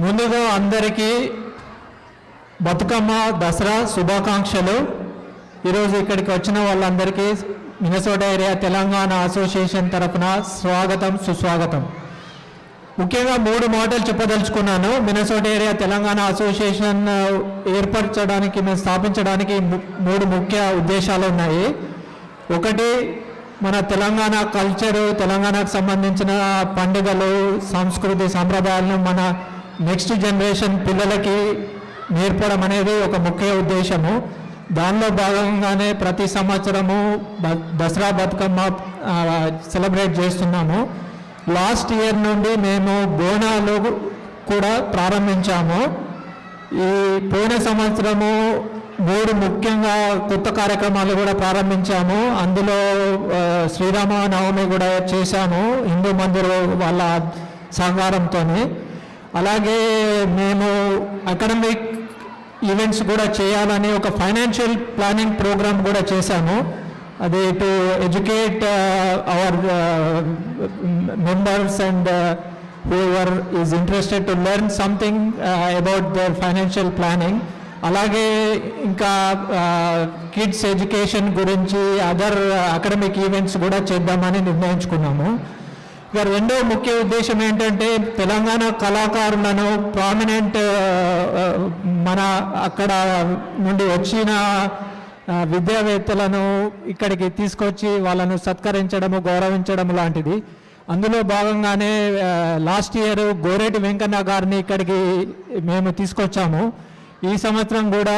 ముందుగా అందరికీ బతుకమ్మ దసరా శుభాకాంక్షలు. ఈరోజు ఇక్కడికి వచ్చిన వాళ్ళందరికీ మినసోటా ఏరియా తెలంగాణ అసోసియేషన్ తరఫున స్వాగతం సుస్వాగతం. ముఖ్యంగా 3 మాటలు చెప్పదలుచుకున్నాను. మినసోటా ఏరియా తెలంగాణ అసోసియేషన్ ఏర్పరచడానికి మేము స్థాపించడానికి 3 ముఖ్య ఉద్దేశాలు ఉన్నాయి. ఒకటి, మన తెలంగాణ కల్చరు, తెలంగాణకు సంబంధించిన పండుగలు, సంస్కృతి సంప్రదాయాలను మన నెక్స్ట్ జనరేషన్ పిల్లలకి నేర్పడం అనేది ఒక ముఖ్య ఉద్దేశము. దానిలో భాగంగానే ప్రతి సంవత్సరము దసరా బతుకమ్మ సెలబ్రేట్ చేస్తున్నాము. లాస్ట్ ఇయర్ నుండి మేము బోనాలు కూడా ప్రారంభించాము. ఈ పోయిన సంవత్సరము 3 ముఖ్యంగా కొత్త కార్యక్రమాలు కూడా ప్రారంభించాము. అందులో శ్రీరామ నవమి కూడా చేశాము హిందూ మందిర్ వాళ్ళ సహకారంతో. అలాగే మేము అకాడమిక్ ఈవెంట్స్ కూడా చేయాలని ఒక ఫైనాన్షియల్ ప్లానింగ్ ప్రోగ్రామ్ కూడా చేశాము. అది to educate hour members and whoever is interested to learn something about their financial planning. అలాగే ఇంకా కిడ్స్ ఎడ్యుకేషన్ గురించి అదర్ అకాడమిక్ ఈవెంట్స్ కూడా చేద్దామని నిర్ణయించుకున్నాము. ఇక రెండో ముఖ్య ఉద్దేశం ఏంటంటే తెలంగాణ కళాకారులను ప్రామినెంట్ మన అక్కడ నుండి వచ్చిన విద్యావేత్తలను ఇక్కడికి తీసుకొచ్చి వాళ్ళను సత్కరించడము, గౌరవించడం లాంటిది. అందులో భాగంగానే లాస్ట్ ఇయర్ గోరేటి వెంకన్న గారిని ఇక్కడికి మేము తీసుకొచ్చాము. ఈ సంవత్సరం కూడా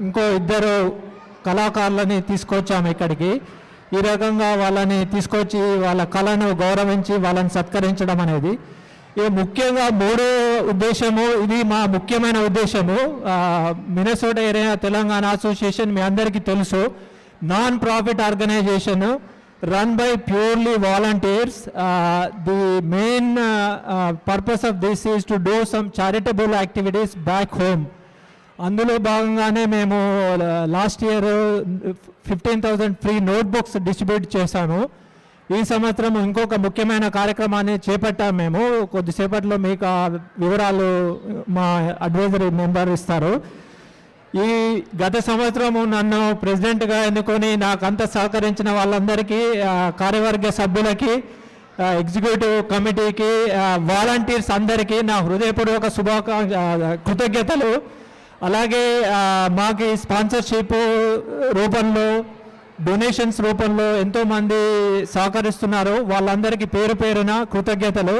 ఇంకో 2 కళాకారులని తీసుకొచ్చాము ఇక్కడికి. ఈ రకంగా వాళ్ళని తీసుకొచ్చి వాళ్ళ కళను గౌరవించి వాళ్ళని సత్కరించడం అనేది ముఖ్యంగా 3వ ఉద్దేశము. ఇది మా ముఖ్యమైన ఉద్దేశము. మినసోటా ఏరియా తెలంగాణ అసోసియేషన్ మీ అందరికీ తెలుసు, non profit organisation run by purely volunteers. The main purpose of this is to do some charitable activities back home. అందులో భాగంగానే మేము last year 15,000 free notebooks distribute చేశాము. ఈ సంవత్సరం ఇంకొక ముఖ్యమైన కార్యక్రమాన్ని చేపట్టాము మేము. కొద్దిసేపట్లో మీకు ఆ వివరాలు మా అడ్వైజరీ మెంబర్ ఇస్తారు. ఈ గత సంవత్సరము నన్ను ప్రెసిడెంట్గా ఎన్నుకొని నాకంతా సహకరించిన వాళ్ళందరికీ, కార్యవర్గ సభ్యులకి, ఎగ్జిక్యూటివ్ కమిటీకి, వాలంటీర్స్ అందరికీ నా హృదయపూర్వక కృతజ్ఞతలు. అలాగే మాకు స్పాన్సర్షిప్ రూపంలో, డొనేషన్స్ రూపంలో ఎంతోమంది సహకరిస్తున్నారు. వాళ్ళందరికీ పేరు పేరున కృతజ్ఞతలు.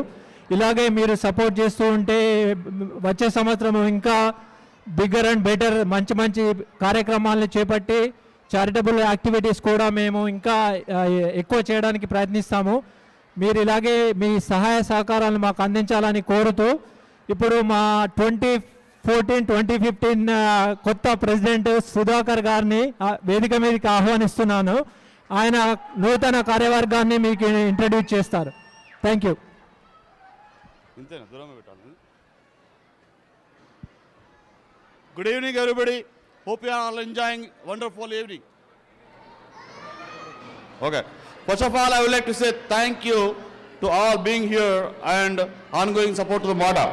ఇలాగే మీరు సపోర్ట్ చేస్తూ ఉంటే వచ్చే సంవత్సరం ఇంకా బిగ్గర్ అండ్ బెటర్ మంచి మంచి కార్యక్రమాలను చేపట్టి చారిటబుల్ యాక్టివిటీస్ కూడా మేము ఇంకా ఎక్కువ చేయడానికి ప్రయత్నిస్తాము. మీరు ఇలాగే మీ సహాయ సహకారాలను మాకు అందించాలని కోరుతూ ఇప్పుడు మా 2014-2015 కొత్త ప్రెసిడెంట్ సుధాకర్ గారిని వేదిక మీదకి ఆహ్వానిస్తున్నాను. ఆయన నూతన కార్యవర్గాన్ని మీకు ఇంట్రడ్యూస్ చేస్తారు. Thank you. Good evening, everybody. Hope you are all enjoying wonderful evening. Okay. First of all, I would like to say thank you to all being here and ongoing support to the MATA.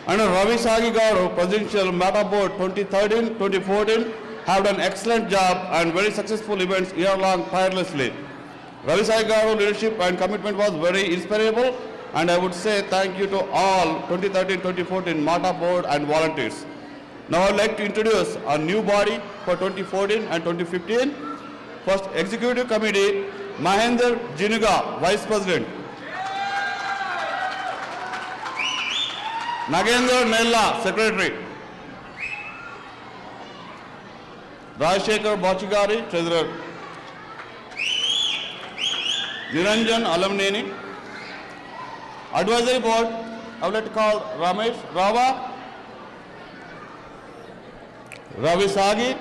And Ravi Sagi Garu, Presidential MATA Board 2013-2014 have done excellent job and very successful events year long tirelessly. Ravi Sagi Garu leadership and commitment was very inspirable, and I would say thank you to all 2013-2014 MATA Board and volunteers. Now I would like to introduce our new body for 2014 and 2015. First, Executive Committee, Mahendra Jinuga, Vice President. Nagendra Nella, Secretary. Rajshekar Bachigari, Treasurer. Niranjan Alamneni. Advisory Board, I would like to call Ramesh Rava, Ravi Sagi,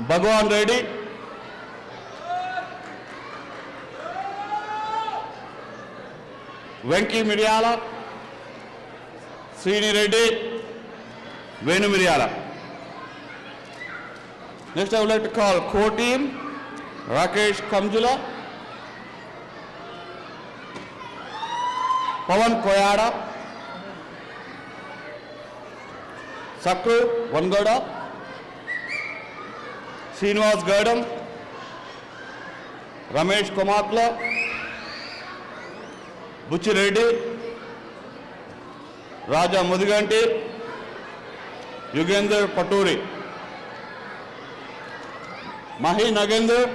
Bhagwan Reddy, Venki Miryala, Srini Reddy, Venu Miryala. Next I would like to call core team, Rakesh Kamjula, Pawan Koyada, Sakru Vangada, Srinivas Gadam, Ramesh Komakla, Buchi Reddy, Raja Mudiganti, Yugendra Paturi, Mahi Nagendra,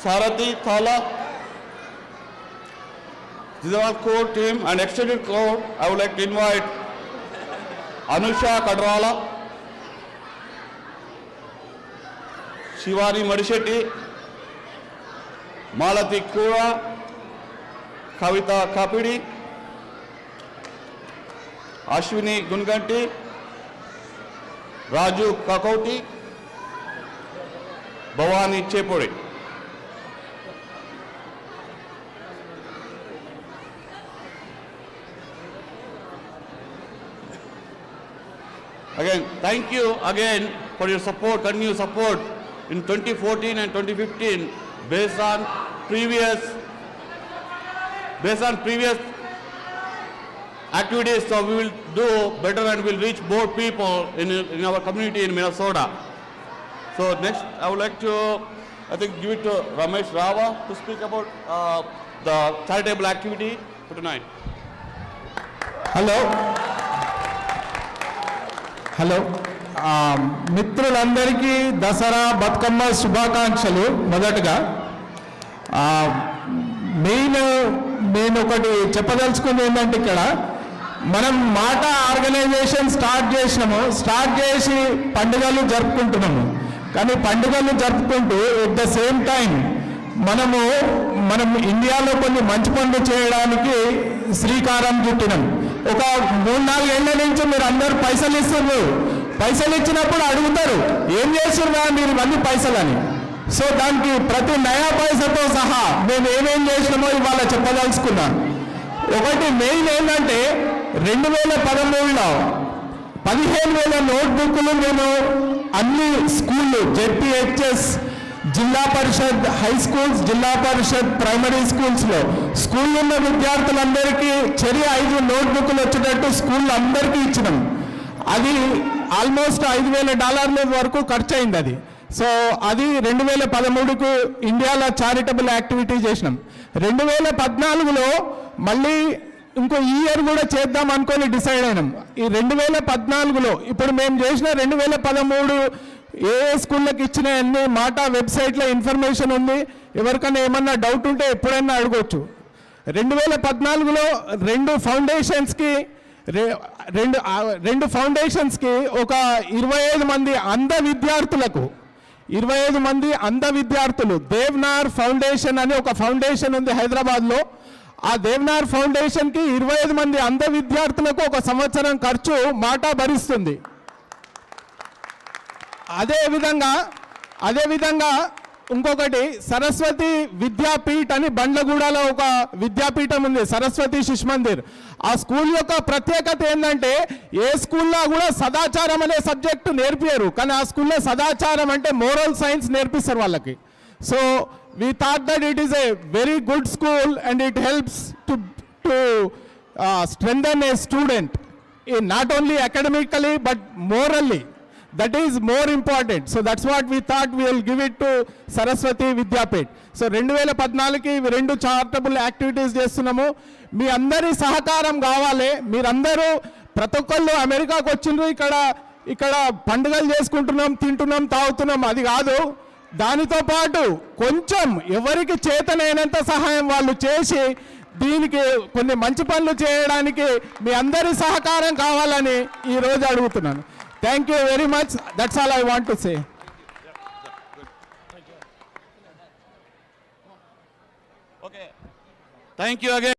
Sarathi Thala. This is our core team and extended core. I would like to invite Anusha Kadrala, Shivani Madishetty, Malati Kura, Kavita Kapidi, Ashwini Gunganti, Raju Kakoti, Bhavani Chepuri. Again, thank you again for your support, continued support in 2014 and 2015 based on previous activities. So we will do better and will reach more people in our community in Minnesota. So next, I would like to, give it to Ramesh Rava to speak about the charitable activity for tonight. Hello మిత్రులందరికీ దసరా బతుకమ్మ శుభాకాంక్షలు. మొదటగా నేను ఒకటి చెప్పదలుచుకుంది ఏంటంటే, ఇక్కడ మనం మాట ఆర్గనైజేషన్ స్టార్ట్ చేసి పండుగలు జరుపుకుంటున్నాము. కానీ పండుగలు జరుపుకుంటూ ఎట్ ద సేమ్ టైం మనం ఇండియాలో కొన్ని మంచి పనులు చేయడానికి శ్రీకారం చుట్టినాం. ఒక 3-4 ఏళ్ల నుంచి మీరు అందరూ పైసలు ఇస్తున్నారు. పైసలు ఇచ్చినప్పుడు అడుగుతారు, ఏం చేస్తున్నా మీరు ఇవన్నీ పైసలని. సో దానికి ప్రతి నయా పైసతో సహా మేము ఏమేం చేసినామో ఇవాళ చెప్పదలుచుకున్నాను. ఒకటి మెయిన్ ఏంటంటే, 2013లో 15,000 నోట్బుక్లు మేము అన్ని స్కూళ్ళు, జెడ్పీహెచ్ఎస్, జిల్లా పరిషత్ హై స్కూల్స్, జిల్లా పరిషత్ ప్రైమరీ స్కూల్స్లో స్కూల్ ఉన్న విద్యార్థులందరికీ 5 నోట్బుక్లు వచ్చేటట్టు స్కూల్ అందరికీ ఇచ్చినాం. అది ఆల్మోస్ట్ $5,000 వరకు ఖర్చు అయింది అది. సో అది 2013కు ఇండియాలో చారిటబుల్ యాక్టివిటీ చేసినాం. 2014లో మళ్ళీ ఇంకో ఇయర్ కూడా చేద్దాం అనుకొని డిసైడ్ అయినాం. ఈ 2014లో ఇప్పుడు మేము చేసిన 2013 ఏ స్కూళ్ళకి ఇచ్చిన అన్ని మాట వెబ్సైట్లో ఇన్ఫర్మేషన్ ఉంది. ఎవరికైనా ఏమన్నా డౌట్ ఉంటే ఎప్పుడైనా అడగవచ్చు. 2014లో 2 ఫౌండేషన్స్కి ఒక 25 మంది అంధ విద్యార్థులు దేవ్నార్ ఫౌండేషన్ అని ఒక ఫౌండేషన్ ఉంది హైదరాబాద్లో. ఆ దేవ్నార్ ఫౌండేషన్కి 25 మంది అంధ విద్యార్థులకు ఒక సంవత్సరం ఖర్చు మాట భరిస్తుంది. అదేవిధంగా ఇంకొకటి సరస్వతి విద్యాపీఠ్ అని బండ్లగూడలో ఒక విద్యాపీఠం ఉంది, సరస్వతి శిశు మందిర్. ఆ స్కూల్ యొక్క ప్రత్యేకత ఏంటంటే, ఏ స్కూల్లో కూడా సదాచారం అనే సబ్జెక్టు నేర్పారు, కానీ ఆ స్కూల్లో సదాచారం అంటే మోరల్ సైన్స్ నేర్పిస్తారు వాళ్ళకి. So we thought that it is a very good school and it helps to strengthen a student in not only academically but morally. That is more important. So that's what we thought we will give it to Saraswati Vidyapith. So 2014కి 2 charitable activities చేస్తున్నాము. మీ అందరి సహకారం కావాలి. మీరందరూ ప్రతి ఒక్కళ్ళు అమెరికాకు వచ్చిండ్రు, ఇక్కడ పండుగలు చేసుకుంటున్నాం, తింటున్నాం, తాగుతున్నాం, అది కాదు. దానితో పాటు కొంచెం ఎవరికి చేతనైనంత సహాయం వాళ్ళు చేసి దీనికి కొన్ని మంచి పనులు చేయడానికి మీ అందరి సహకారం కావాలని ఈరోజు అడుగుతున్నాను. Thank you very much. That's all I want to say. Thank you again.